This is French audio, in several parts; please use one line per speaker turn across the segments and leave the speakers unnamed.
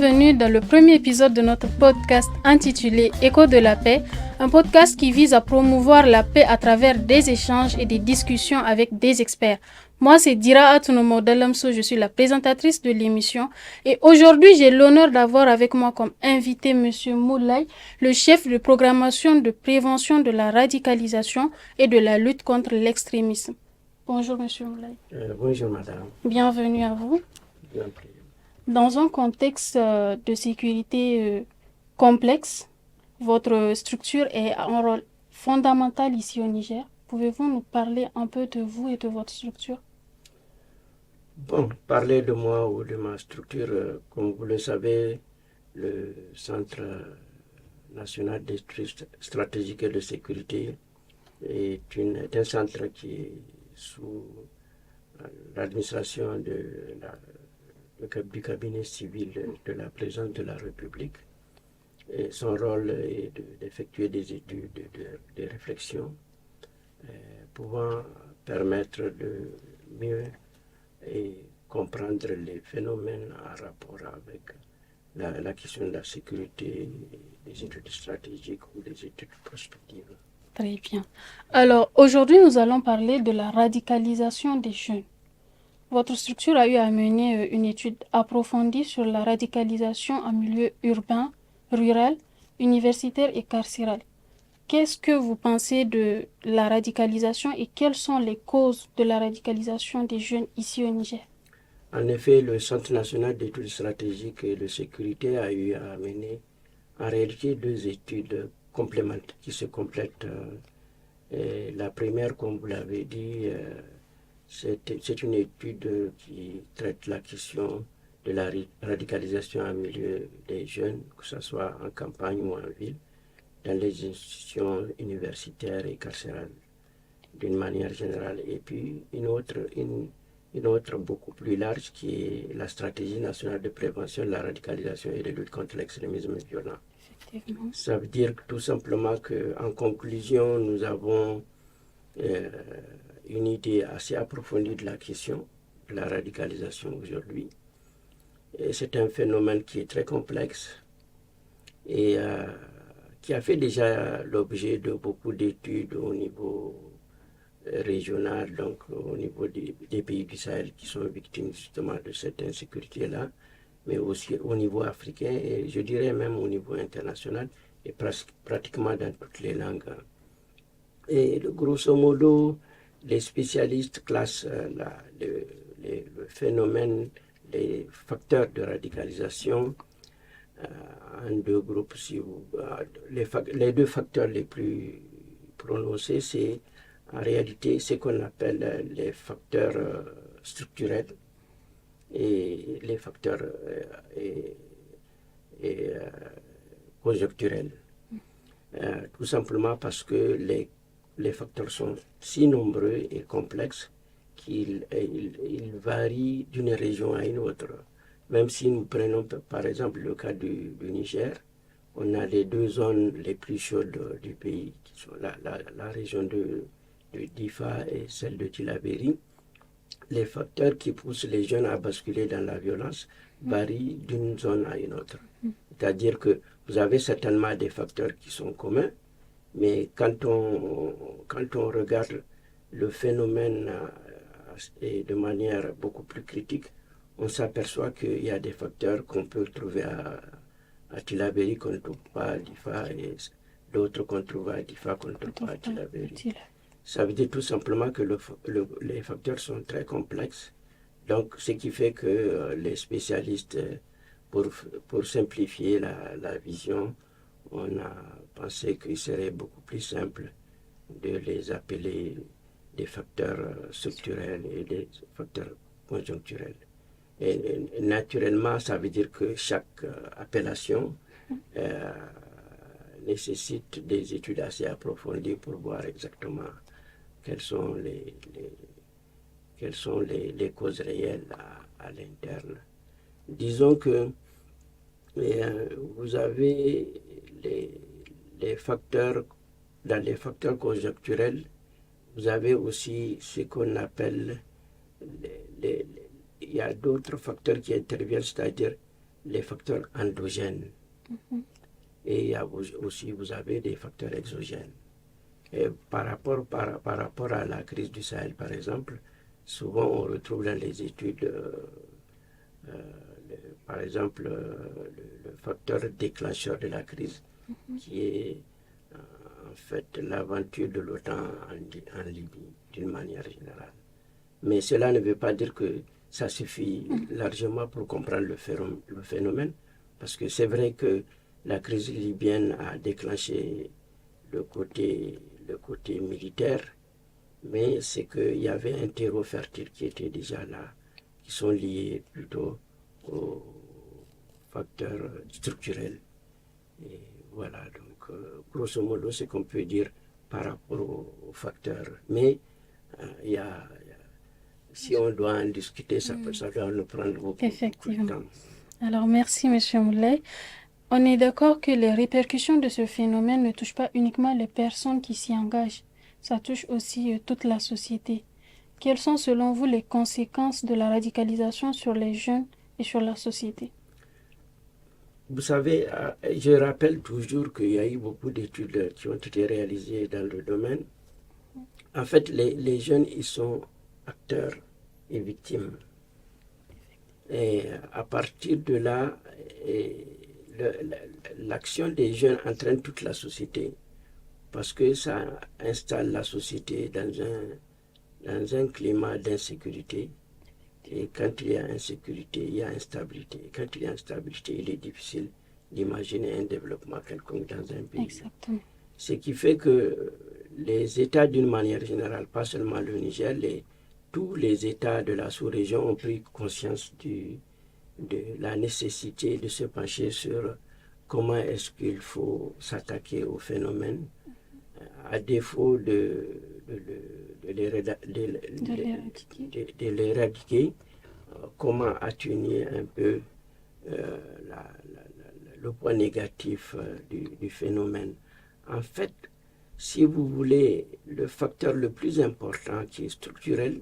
bienvenue dans le premier épisode de notre podcast intitulé Écho de la paix, un podcast qui vise à promouvoir la paix à travers des échanges et des discussions avec des experts. Moi, c'est Dira Atunomo Dalamso, je suis la présentatrice de l'émission et aujourd'hui, j'ai l'honneur d'avoir avec moi comme invité M. Moulay, le chef de programmation de prévention de la radicalisation et de la lutte contre l'extrémisme. Bonjour M. Moulay.
Bonjour madame.
Bienvenue à vous.
Bien pris.
Dans un contexte de sécurité complexe, votre structure a un rôle fondamental ici au Niger. Pouvez-vous nous parler un peu de vous et de votre structure?
Bon, parler de moi ou de ma structure, comme vous le savez, le Centre national d'études stratégiques et de sécurité est un centre qui est sous l'administration du cabinet civil de la présidence de la République. Et son rôle est d'effectuer des études, des réflexions pouvant permettre de mieux comprendre les phénomènes en rapport avec la question de la sécurité, des études stratégiques ou des études prospectives.
Très bien. Alors, aujourd'hui, nous allons parler de la radicalisation des jeunes. Votre structure a eu à mener une étude approfondie sur la radicalisation en milieu urbain, rural, universitaire et carcéral. Qu'est-ce que vous pensez de la radicalisation et quelles sont les causes de la radicalisation des jeunes ici au Niger?
En effet, le Centre national d'études stratégiques et de sécurité a eu à mener en réalité deux études complémentaires qui se complètent. La première, comme vous l'avez dit, c'est une étude qui traite la question de la radicalisation en milieu des jeunes, que ce soit en campagne ou en ville, dans les institutions universitaires et carcérales d'une manière générale. Et puis une autre beaucoup plus large qui est la stratégie nationale de prévention de la radicalisation et de lutte contre l'extrémisme violent. Ça veut dire tout simplement qu'en conclusion, nous avons une idée assez approfondie de la question de la radicalisation aujourd'hui. Et c'est un phénomène qui est très complexe et qui a fait déjà l'objet de beaucoup d'études au niveau régional, donc au niveau des pays du Sahel qui sont victimes justement de cette insécurité-là, mais aussi au niveau africain et je dirais même au niveau international et pratiquement dans toutes les langues. Et grosso modo, les spécialistes classent le phénomène, les facteurs de radicalisation en deux groupes. Les deux facteurs les plus prononcés, c'est en réalité ce qu'on appelle les facteurs structurels et les facteurs conjoncturels. Tout simplement parce que les facteurs sont si nombreux et complexes qu'ils varient d'une région à une autre. Même si nous prenons par exemple le cas du Niger, on a les deux zones les plus chaudes du pays, qui sont la région de Difa et celle de Tillabéri. Les facteurs qui poussent les jeunes à basculer dans la violence varient d'une zone à une autre. C'est-à-dire que vous avez certainement des facteurs qui sont communs, mais quand on regarde le phénomène de manière beaucoup plus critique, on s'aperçoit qu'il y a des facteurs qu'on peut trouver à Tillabéri qu'on ne trouve pas à Difa et d'autres qu'on trouve à Difa qu'on ne trouve pas à Tillabéri. Ça veut dire tout simplement que les facteurs sont très complexes. Donc, ce qui fait que les spécialistes, pour simplifier la vision, on a pensé qu'il serait beaucoup plus simple de les appeler des facteurs structurels et des facteurs conjoncturels. Et naturellement, ça veut dire que chaque appellation nécessite des études assez approfondies pour voir exactement quelles sont les causes réelles à l'interne. Disons que vous avez les facteurs, dans les facteurs conjoncturels, vous avez aussi ce qu'on appelle il y a d'autres facteurs qui interviennent, c'est-à-dire les facteurs endogènes. Et il y a aussi, vous avez des facteurs exogènes. Et par rapport à la crise du Sahel, par exemple, souvent on retrouve dans les études, par exemple, le facteur déclencheur de la crise, qui est en fait l'aventure de l'OTAN en Libye, d'une manière générale. Mais cela ne veut pas dire que ça suffit largement pour comprendre le phénomène, parce que c'est vrai que la crise libyenne a déclenché le côté militaire, mais c'est qu'il y avait un terreau fertile qui était déjà là, qui sont liés plutôt aux facteurs structurels. Et voilà, donc grosso modo, c'est qu'on peut dire par rapport aux facteurs. Mais si on doit en discuter, ça doit nous prendre beaucoup de temps.
Alors, merci, M. Moulay. On est d'accord que les répercussions de ce phénomène ne touchent pas uniquement les personnes qui s'y engagent, ça touche aussi toute la société. Quelles sont selon vous les conséquences de la radicalisation sur les jeunes et sur la société?
Vous savez, je rappelle toujours qu'il y a eu beaucoup d'études qui ont été réalisées dans le domaine. En fait, les jeunes, ils sont acteurs et victimes. Et à partir de là, l'action des jeunes entraîne toute la société, parce que ça installe la société dans un climat d'insécurité. Et quand il y a insécurité, il y a instabilité. Et quand il y a instabilité, il est difficile d'imaginer un développement quelconque dans un pays.
Exactement.
Ce qui fait que les États, d'une manière générale, pas seulement le Niger, tous les États de la sous-région ont pris conscience de la nécessité de se pencher sur comment est-ce qu'il faut s'attaquer au phénomène, à défaut de l'éradiquer, comment atténuer un peu le point négatif du phénomène. En fait, si vous voulez, le facteur le plus important qui est structurel,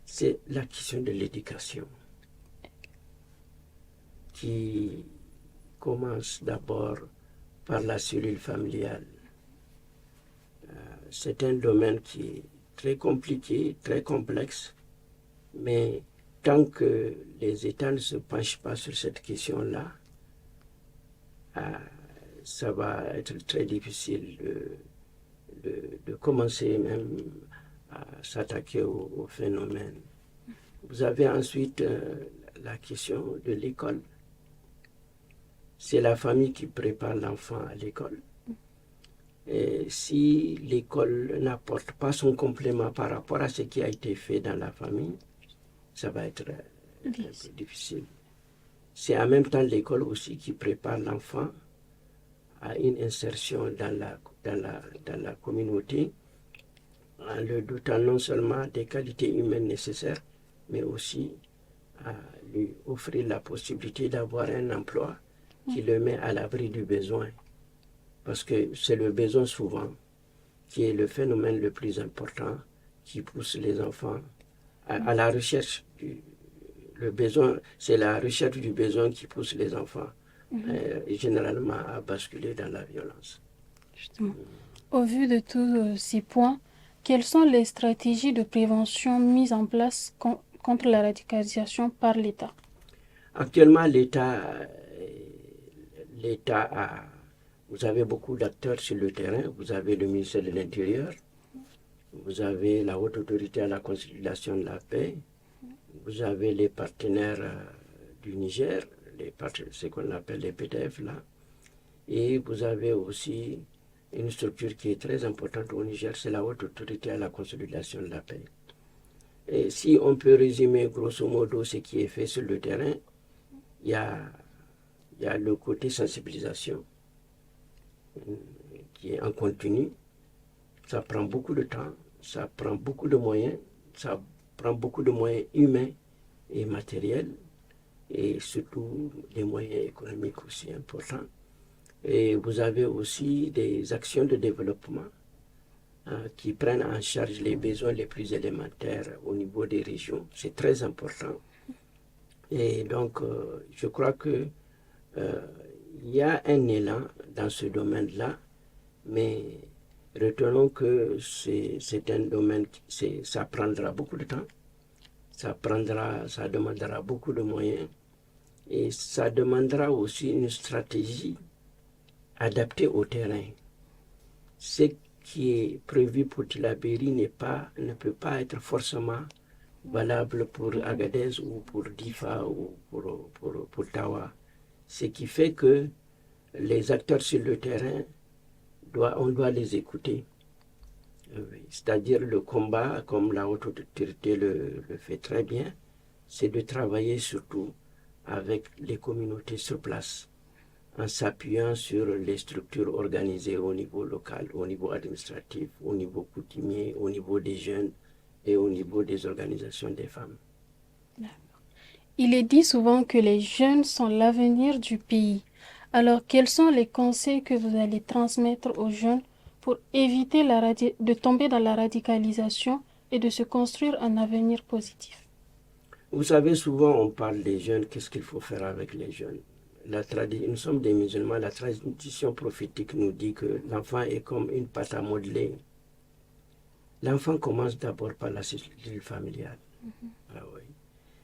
c'est la question de l'éducation, qui commence d'abord par la cellule familiale. C'est un domaine qui est très compliqué, très complexe, mais tant que les États ne se penchent pas sur cette question-là, ça va être très difficile de commencer même à s'attaquer au phénomène. Vous avez ensuite la question de l'école. C'est la famille qui prépare l'enfant à l'école. Et si l'école n'apporte pas son complément par rapport à ce qui a été fait dans la famille, ça va être un peu difficile. C'est en même temps l'école aussi qui prépare l'enfant à une insertion dans la communauté, en le dotant non seulement des qualités humaines nécessaires, mais aussi à lui offrir la possibilité d'avoir un emploi qui le met à l'abri du besoin. Parce que c'est le besoin souvent qui est le phénomène le plus important qui pousse les enfants à la recherche. Le besoin, c'est la recherche du besoin qui pousse les enfants généralement à basculer dans la violence.
Justement. Au vu de tous ces points, quelles sont les stratégies de prévention mises en place contre la radicalisation par l'État?
Actuellement, l'État a... Vous avez beaucoup d'acteurs sur le terrain. Vous avez le ministère de l'Intérieur, vous avez la Haute Autorité à la Consolidation de la Paix, vous avez les partenaires du Niger, ce qu'on appelle les PDF là, et vous avez aussi une structure qui est très importante au Niger, c'est la Haute Autorité à la Consolidation de la Paix. Et si on peut résumer grosso modo ce qui est fait sur le terrain, il y a le côté sensibilisation qui est en continu. Ça prend beaucoup de temps, ça prend beaucoup de moyens, ça prend beaucoup de moyens humains et matériels, et surtout des moyens économiques aussi importants. Et vous avez aussi des actions de développement qui prennent en charge les besoins les plus élémentaires au niveau des régions. C'est très important. Et donc, je crois que il y a un élan dans ce domaine-là, mais retenons que c'est un domaine, ça prendra beaucoup de temps, ça demandera beaucoup de moyens et ça demandera aussi une stratégie adaptée au terrain. Ce qui est prévu pour Tillabéri ne peut pas être forcément valable pour Agadez ou pour Difa ou pour Tawa. Ce qui fait que les acteurs sur le terrain, on doit les écouter. C'est-à-dire le combat, comme la haute autorité le fait très bien, c'est de travailler surtout avec les communautés sur place, en s'appuyant sur les structures organisées au niveau local, au niveau administratif, au niveau coutumier, au niveau des jeunes et au niveau des organisations des femmes.
Il est dit souvent que les jeunes sont l'avenir du pays. Alors, quels sont les conseils que vous allez transmettre aux jeunes pour éviter de tomber dans la radicalisation et de se construire un avenir positif?
Vous savez, souvent on parle des jeunes, qu'est-ce qu'il faut faire avec les jeunes? Nous sommes des musulmans, la tradition prophétique nous dit que l'enfant est comme une pâte à modeler. L'enfant commence d'abord par la cellule familiale. Ah oui.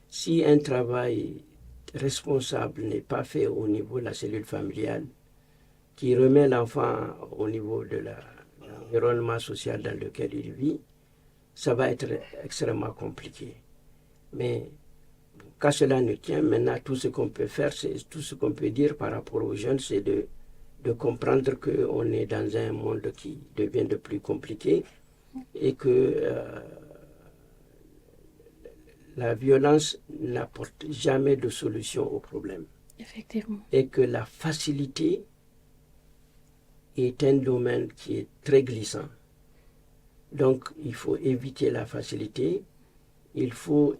Si un travail responsable n'est pas fait au niveau de la cellule familiale, qui remet l'enfant au niveau de l'environnement social dans lequel il vit, ça va être extrêmement compliqué. Mais qu'à cela ne tient, maintenant, tout ce qu'on peut faire, tout ce qu'on peut dire par rapport aux jeunes, c'est de comprendre qu'on est dans un monde qui devient de plus compliqué et que la violence n'apporte jamais de solution au problème.
Effectivement.
Et que la facilité est un domaine qui est très glissant. Donc, il faut éviter la facilité. Il faut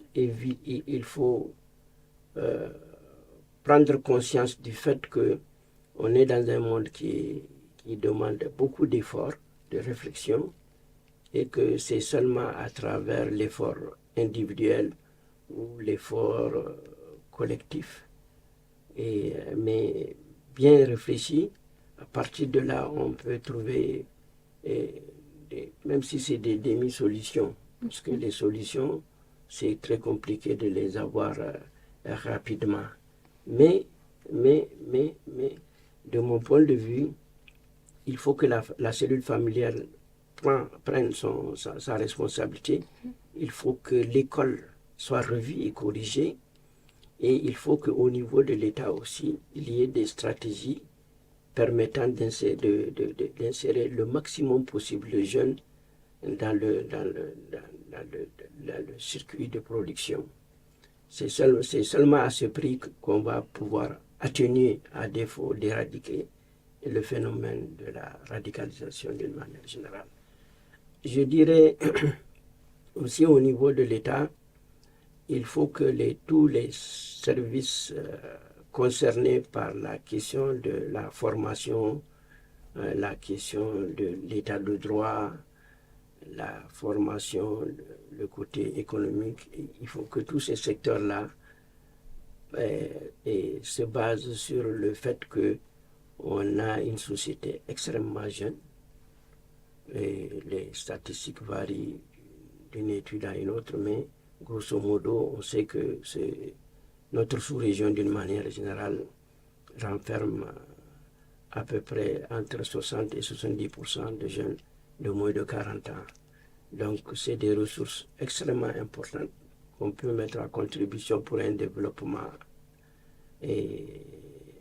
prendre conscience du fait qu'on est dans un monde qui demande beaucoup d'efforts, de réflexion, et que c'est seulement à travers l'effort individuel ou l'effort collectif, mais bien réfléchi. À partir de là, on peut trouver, même si c'est des demi-solutions, parce que les solutions, c'est très compliqué de les avoir rapidement. Mais, de mon point de vue, il faut que la cellule familiale prenne sa responsabilité. Il faut que l'école soit revue et corrigée. Et il faut qu'au niveau de l'État aussi, il y ait des stratégies permettant d'insérer le maximum possible de jeunes dans le circuit de production. C'est seulement à ce prix qu'on va pouvoir atténuer, à défaut d'éradiquer, le phénomène de la radicalisation d'une manière générale. Je dirais aussi au niveau de l'État, il faut que tous les services concernés par la question de la formation, la question de l'état de droit, la formation, le côté économique, il faut que tous ces secteurs-là se basent sur le fait qu'on a une société extrêmement jeune. Et les statistiques varient d'une étude à une autre, mais grosso modo, on sait que notre sous-région, d'une manière générale, renferme à peu près entre 60 et 70% de jeunes de moins de 40 ans. Donc, c'est des ressources extrêmement importantes qu'on peut mettre à contribution pour un développement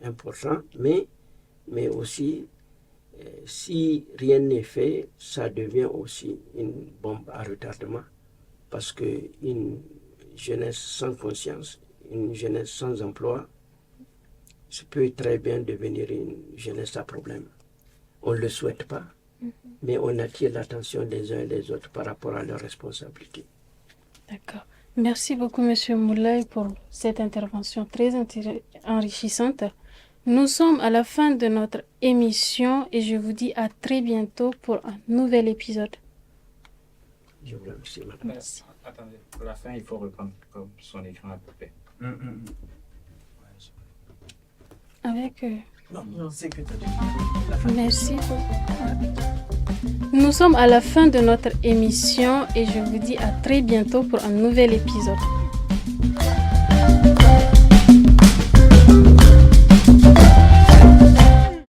important, mais aussi, si rien n'est fait, ça devient aussi une bombe à retardement, parce qu'une jeunesse sans conscience, une jeunesse sans emploi, ça peut très bien devenir une jeunesse à problème. On ne le souhaite pas, mais on attire l'attention des uns et des autres par rapport à leurs responsabilités.
D'accord. Merci beaucoup, M. Moulay, pour cette intervention très enrichissante. Nous sommes à la fin de notre émission et je vous dis à très bientôt pour un nouvel épisode.
Je vous remercie, madame.
Merci.
Attendez, pour la fin, il faut reprendre comme son écran à peu près.
avec...
Non, c'est que tu as dit.
Merci beaucoup. Nous sommes à la fin de notre émission et je vous dis à très bientôt pour un nouvel épisode.